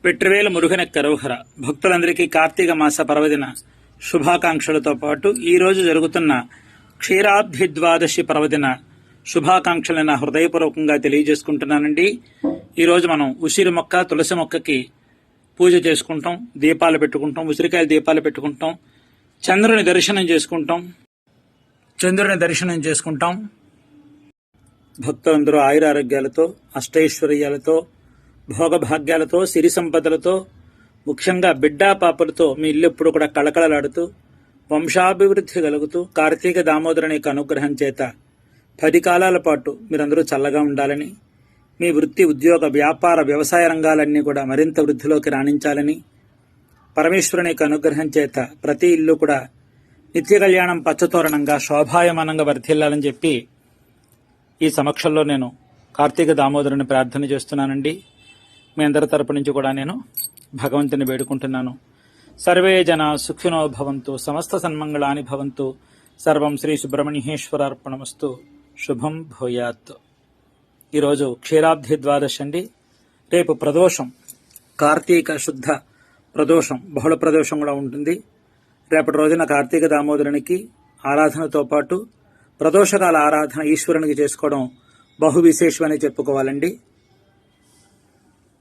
వెట్రివేల మురుగన కరోహర భక్తులందరికీ కార్తీక మాస పర్వదిన శుభాకాంక్షలతో పాటు ఈరోజు జరుగుతున్న క్షీరాబ్ధి ద్వాదశి పర్వదిన శుభాకాంక్షలను నా హృదయపూర్వకంగా తెలియజేసుకుంటున్నానండి. ఈరోజు మనం ఉసిరి మొక్క తులసి మొక్కకి పూజ చేసుకుంటాం, దీపాలు పెట్టుకుంటాం, ఉసిరికాయల దీపాలు పెట్టుకుంటాం, చంద్రుని దర్శనం చేసుకుంటాం. భక్తులందరూ ఆయురారోగ్యాలతో, అష్టైశ్వర్యాలతో, భోగభాగ్యాలతో, సిరి సంపదలతో, ముఖ్యంగా బిడ్డా పాపలతో మీ ఇల్లు ఎప్పుడు కూడా కళకళలాడుతూ వంశాభివృద్ధి కలుగుతూ కార్తీక దామోదరుని యొక్క అనుగ్రహం చేత 10 కాలాల పాటు మీరందరూ చల్లగా ఉండాలని, మీ వృత్తి, ఉద్యోగ, వ్యాపార, వ్యవసాయ రంగాలన్నీ కూడా మరింత వృద్ధిలోకి రాణించాలని, పరమేశ్వరుని యొక్క అనుగ్రహం చేత ప్రతి ఇల్లు కూడా నిత్య కళ్యాణం పచ్చతోరణంగా శోభాయమానంగా వర్ధిల్లాలని చెప్పి ఈ సమక్షంలో నేను కార్తీక దామోదరుని ప్రార్థన చేస్తున్నానండి. మీ అందరి తరపు నుంచి కూడా నేను భగవంతుని వేడుకుంటున్నాను. సర్వే జన సుఖినో భవంతు, సమస్త సన్మంగళాని భవంతు, సర్వం శ్రీ సుబ్రహ్మణ్యేశ్వరార్పణమస్తు, శుభం భూయాత్. ఈరోజు క్షీరాబ్ధి ద్వాదశి అండి. రేపు ప్రదోషం, కార్తీక శుద్ధ ప్రదోషం, బహుళ ప్రదోషం కూడా ఉంటుంది. రేపటి రోజున కార్తీక దామోదరునికి ఆరాధనతో పాటు ప్రదోషకాల ఆరాధన ఈశ్వరునికి చేసుకోవడం బహు విశేషమని చెప్పుకోవాలండి.